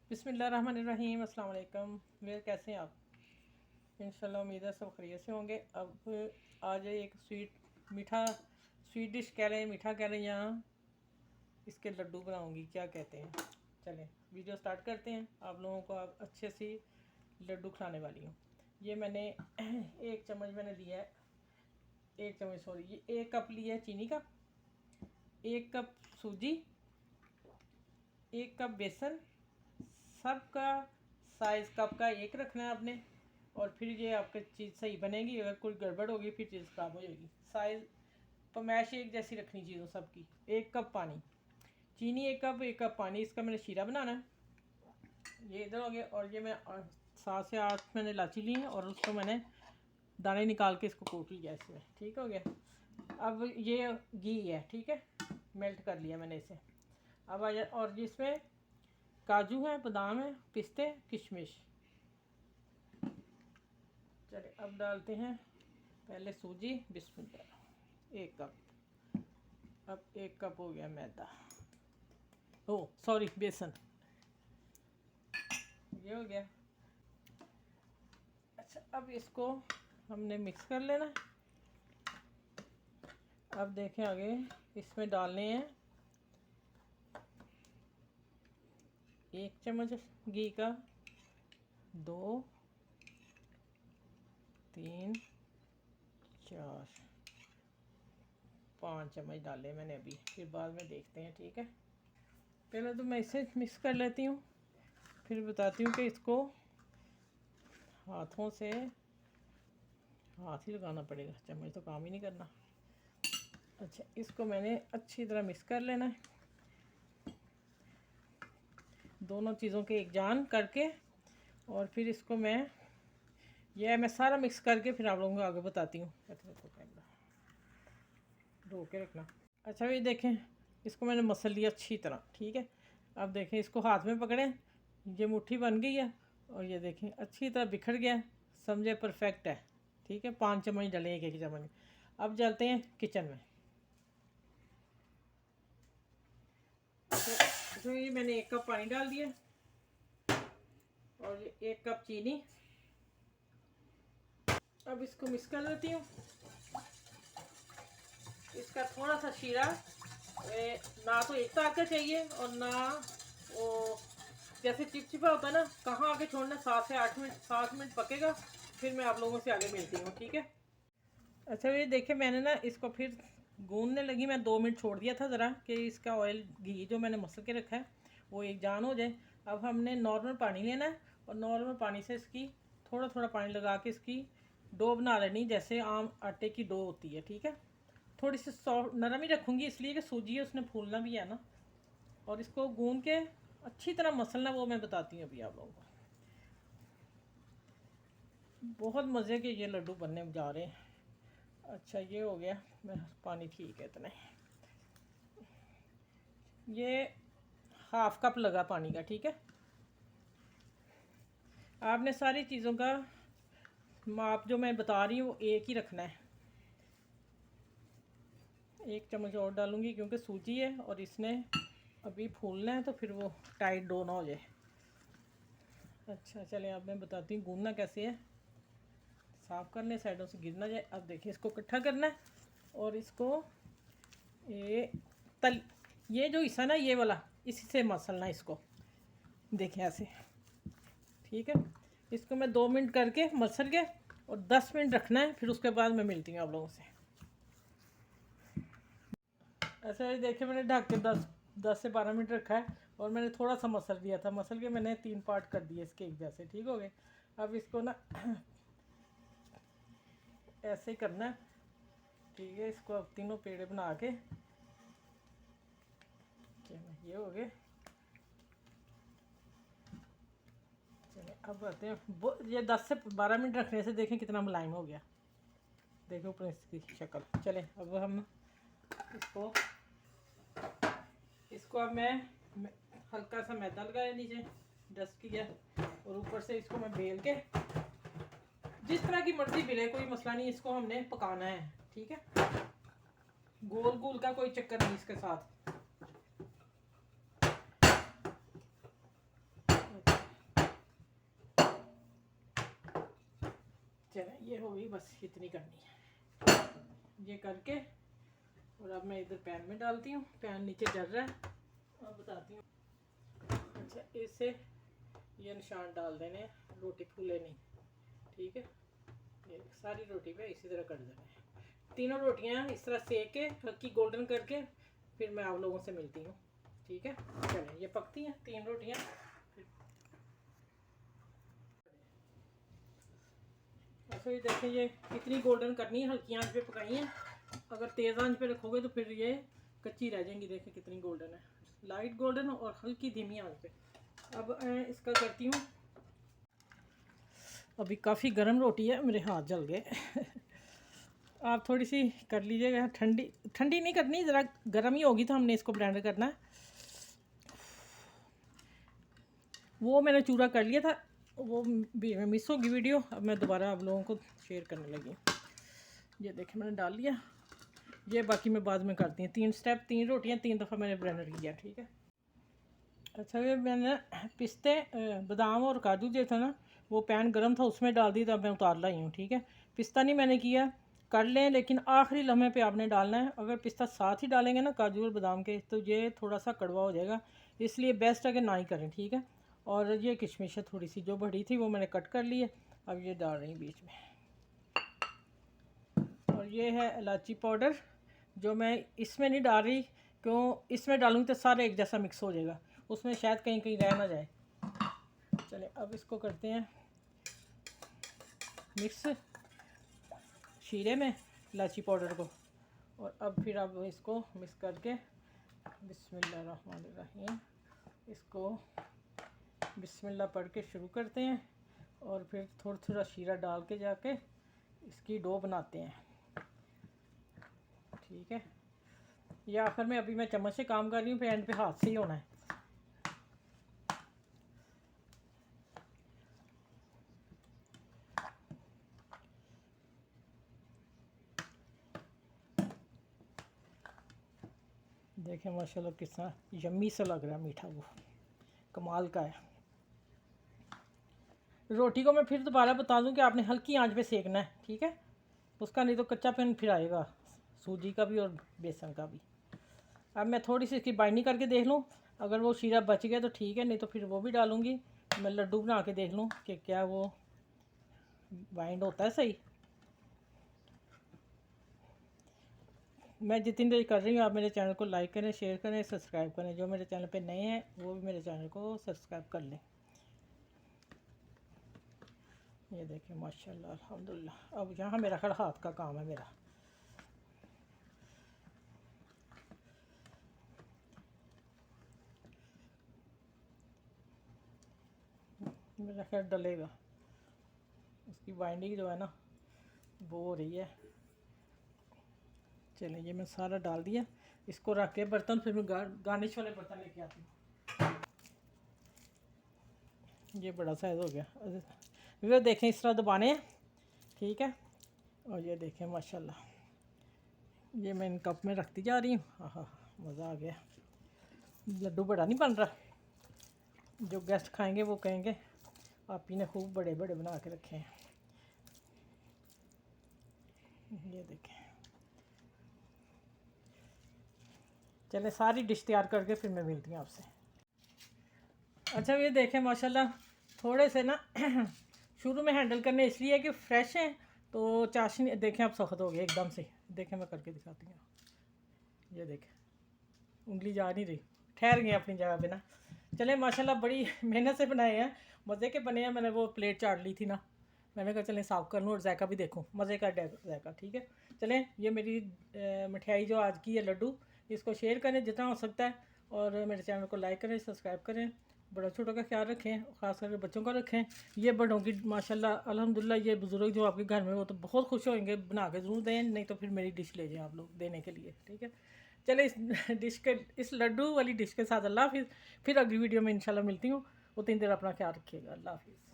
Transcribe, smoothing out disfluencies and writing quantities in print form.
बिस्मिल्लाहिर्रहमानिर्रहीम। अस्सलाम वालेकुम। मेरे कैसे हैं आप? इंशाल्लाह उम्मीद है सब खैरियत से होंगे। अब आज एक मीठा स्वीट डिश कह रहे हैं, मीठा कह रहे हैं, यहाँ इसके लड्डू बनाऊंगी, क्या कहते हैं। चलें वीडियो स्टार्ट करते हैं। आप लोगों को आप अच्छे से लड्डू खिलाने वाली हूँ। ये मैंने एक चम्मच मैंने लिया है, एक चम्मच सॉरी, ये 1 कप लिया है चीनी का, 1 कप सूजी, 1 कप बेसन। सबका साइज़ कप का एक रखना है आपने, और फिर ये आपकी चीज़ सही बनेगी। अगर कोई गड़बड़ होगी फिर चीज़ ख़राब हो जाएगी। साइज़ पमैश एक जैसी रखनी चीज़ों सबकी। 1 कप पानी, चीनी 1 कप, 1 कप पानी। इसका मैंने शीरा बनाना है। ये इधर हो गया। और ये मैं 7 से 8 मैंने इलायची ली है, और उसको मैंने दाने निकाल के इसको कूट लिया इसमें। ठीक हो गया। अब ये घी है, ठीक है, मेल्ट कर लिया मैंने इसे। अब आ जाए, और जिसमें काजू है, बादाम है, पिस्ते, किशमिश। चलिए अब डालते हैं पहले सूजी। बिस्मिल्लाह। 1 कप। अब 1 कप हो गया मैदा, ओ सॉरी बेसन। ये हो गया। अच्छा, अब इसको हमने मिक्स कर लेना। अब देखें आगे, इसमें डालने हैं 1 चम्मच घी का, 2, 3, 4, 5 चम्मच डाले मैंने अभी, फिर बाद में देखते हैं। ठीक है, पहले तो मैं इसे मिक्स कर लेती हूँ, फिर बताती हूँ कि इसको हाथों से हाथ ही लगाना पड़ेगा, चम्मच तो काम ही नहीं करना। अच्छा, इसको मैंने अच्छी तरह मिक्स कर लेना है, दोनों चीज़ों के एक जान करके। और फिर इसको मैं सारा मिक्स करके फिर आप लोगों को आगे बताती हूँ। धो के रखना। अच्छा, ये देखें, इसको मैंने मसल लिया अच्छी तरह। ठीक है, अब देखें, इसको हाथ में पकड़ें, ये मुट्ठी बन गई है, और ये देखें अच्छी तरह बिखर गया, समझे, परफेक्ट है। ठीक है, 5 चम्मच डले, एक चम्मच। अब चलते हैं किचन में। तो ये मैंने 1 कप पानी डाल दिया, और ये 1 कप चीनी। अब इसको मिक्स कर लेती हूँ। इसका थोड़ा सा शीरा, ना तो एक तार का चाहिए और ना वो जैसे चिपचिपा होता है ना, कहाँ आगे छोड़ना। 7 से 8 मिनट, 7 मिनट पकेगा, फिर मैं आप लोगों से आगे मिलती हूँ। ठीक है। अच्छा, ये देखिए, मैंने ना इसको फिर गूंदने लगी। मैं 2 मिनट छोड़ दिया था ज़रा, कि इसका ऑयल, घी जो मैंने मसल के रखा है वो एक जान हो जाए। अब हमने नॉर्मल पानी लेना है, और नॉर्मल पानी से इसकी थोड़ा थोड़ा पानी लगा के इसकी डो बना लेनी, जैसे आम आटे की डो होती है। ठीक है, थोड़ी सी सॉफ्ट नरम ही रखूँगी, इसलिए कि सूजी है, उसने फूलना भी है ना। और इसको गूंद के अच्छी तरह मसलना, वो मैं बताती हूँ अभी आप लोगों को। बहुत मज़े के ये लड्डू बनने जा रहे हैं। अच्छा, ये हो गया। मैं पानी ठीक है इतना। ये 1/2 कप लगा पानी का। ठीक है, आपने सारी चीज़ों का माप जो मैं बता रही हूँ वो एक ही रखना है। 1 चम्मच और डालूँगी, क्योंकि सूजी है और इसने अभी फूलना है, तो फिर वो टाइट डो ना हो जाए। अच्छा, चलें अब मैं बताती हूँ गूंदना कैसे है। साफ़ करने, साइडों से गिर ना जाए। अब देखिए, इसको इकट्ठा करना है, और इसको ये जो हिस्सा ना, ये वाला, इसी से मसलना इसको। देखिए ऐसे। ठीक है, इसको मैं 2 मिनट करके मसल के, और 10 मिनट रखना है, फिर उसके बाद मैं मिलती हूँ आप लोगों से। ऐसे ही देखिए, मैंने ढक के 10 से 12 मिनट रखा है, और मैंने थोड़ा सा मसल दिया था। मसल के मैंने 3 पार्ट कर दिए इसके एक जैसे। ठीक हो गए। अब इसको ना ऐसे ही करना है। ठीक है, इसको अब तीनों पेड़े बना के, ये हो गए। चलिए अब आते हैं, ये 10 से 12 मिनट रखने से देखें कितना मुलायम हो गया। देखो ऊपर इसकी शक्ल। चलें अब हम इसको अब मैं हल्का सा मैदा लगाया, नीचे डस्ट किया, और ऊपर से इसको मैं बेल के, जिस तरह की मर्जी बेले, कोई मसला नहीं। इसको हमने पकाना है। ठीक है, गोल गोल का कोई चक्कर नहीं इसके साथ। चलें ये हो गई, बस इतनी करनी है ये करके। और अब मैं इधर पैन में डालती हूँ, पैन नीचे जल रहा है, अब बताती हूँ। अच्छा इससे ये निशान डाल देने, रोटी फूले नहीं, ठीक है। ये सारी रोटी पे इसी तरह कर देना है। तीनों रोटियाँ इस तरह सेक के हल्की गोल्डन करके फिर मैं आप लोगों से मिलती हूँ, ठीक है। चलें ये पकती हैं 3 रोटियाँ। अच्छा ये देखें ये कितनी गोल्डन करनी है, हल्की आंच पे पकाई है। अगर तेज़ आंच पे रखोगे तो फिर ये कच्ची रह जाएंगी। देखें कितनी गोल्डन है, लाइट गोल्डन और हल्की धीमी आंच पे। अब इसका करती हूँ, अभी काफ़ी गर्म रोटी है, मेरे हाथ जल गए आप थोड़ी सी कर लीजिएगा, ठंडी ठंडी नहीं करनी, ज़रा गर्म ही होगी तो हमने इसको ब्लेंड करना है। वो मैंने चूरा कर लिया था, वो मिस होगी वीडियो, अब मैं दोबारा आप लोगों को शेयर करने लगी। ये देखें मैंने डाल लिया, ये बाकी मैं बाद में करती हूँ। 3 स्टेप, 3 रोटियाँ 3 दफ़ा मैंने ब्लेंडर किया, ठीक है। अच्छा ये मैंने पिस्ते बादाम और काजू जो था ना, वो पैन गर्म था उसमें डाल दी, तब मैं उतार लाई हूँ, ठीक है। पिस्ता नहीं मैंने किया, कर लें लेकिन आखिरी लम्हे पे आपने डालना है। अगर पिस्ता साथ ही डालेंगे ना काजू और बादाम के, तो ये थोड़ा सा कड़वा हो जाएगा, इसलिए बेस्ट है कि ना ही करें, ठीक है। और ये किशमिश है थोड़ी सी जो बड़ी थी, वो मैंने कट कर ली है, अब ये डाल रही बीच में। और ये है इलायची पाउडर, जो मैं इसमें नहीं डाल रही, क्यों इसमें डालूँगी तो सारे एक जैसा मिक्स हो जाएगा, उसमें शायद कहीं कहीं रह ना जाए। चलें अब इसको करते हैं मिक्स शीरे में इलायची पाउडर को। और अब फिर अब इसको मिक्स करके बिस्मिल्लाहिर्रहमानिर्रहीम, इसको बिस्मिल्लाह पढ़ के शुरू करते हैं। और फिर थोड़ा थोड़ा शीरा डाल के जाके इसकी डो बनाते हैं, ठीक है। ये आखिर में अभी मैं चम्मच से काम कर रही हूँ, फिर एंड पे हाथ से ही होना है। देखें माशाल्लाह कितना यम्मी सा लग रहा है, मीठा वो कमाल का है। रोटी को मैं फिर दोबारा बता दूं कि आपने हल्की आंच पे सेकना है, ठीक है, उसका नहीं तो कच्चापन फिर आएगा, सूजी का भी और बेसन का भी। अब मैं थोड़ी सी इसकी बाइंडिंग करके देख लूँ, अगर वो शीरा बच गया तो ठीक है, नहीं तो फिर वो भी डालूँगी। मैं लड्डू बना के देख लूँ कि क्या वो बाइंड होता है सही। मैं जितनी देर कर रही हूँ, आप मेरे चैनल को लाइक करें, शेयर करें, सब्सक्राइब करें। जो मेरे चैनल पे नए हैं वो भी मेरे चैनल को सब्सक्राइब कर लें। ये देखें माशाल्लाह अल्हम्दुलिल्लाह। अब यहाँ मेरा खड़ा हाथ का काम है मेरा खैर डलेगा, उसकी बाइंडिंग जो है ना वो हो रही है। चलिए ये मैं सारा डाल दिया, इसको रख के बर्तन, फिर मैं गार्निश वाले बर्तन लेके आती हूँ। ये बड़ा साइज़ हो गया, वे देखें इस तरह दबाने हैं, ठीक है। और ये देखें माशाल्लाह, ये मैं इन कप में रखती जा रही हूँ। हाँ मज़ा आ गया, लड्डू बड़ा नहीं बन रहा, जो गेस्ट खाएंगे वो कहेंगे आप ही ने खूब बड़े बड़े बना के रखे हैं। ये देखें, चलें सारी डिश तैयार करके फिर मैं मिलती हूँ आपसे। अच्छा ये देखें माशाल्लाह, थोड़े से ना शुरू में हैंडल करने इसलिए कि फ्रेश हैं, तो चाशनी देखें आप सख्त हो गए एकदम से। देखें मैं करके दिखाती हूँ, ये देखें उंगली जा नहीं रही, ठहर गई अपनी जगह पे ना। चले माशाल्लाह बड़ी मेहनत से बनाए हैं, मज़े के बने हैं। मैंने वो प्लेट चाट ली थी ना, मैंने कहा चलें साफ़ कर लूँ और जायका भी देखूँ, मज़े का जायका, ठीक है। चलें ये मेरी मिठाई जो आज की है लड्डू, इसको शेयर करें जितना हो सकता है, और मेरे चैनल को लाइक करें, सब्सक्राइब करें, बड़ा छोटों का ख्याल रखें, ख़ास करके बच्चों का रखें। ये बड़ों की माशाल्लाह अल्हम्दुलिल्लाह, ये बुज़ुर्ग जो आपके घर में वो तो बहुत खुश होंगे, बना के ज़रूर दें, नहीं तो फिर मेरी डिश ले जाएं आप लोग देने के लिए, ठीक है। चले इस डिश के, इस लड्डू वाली डिश के साथ अल्लाह हाफिज़। फिर अगली वीडियो में इंशाल्लाह मिलती हूँ, वो 3 दिन अपना ख्याल रखिएगा। अल्लाह हाफिज़।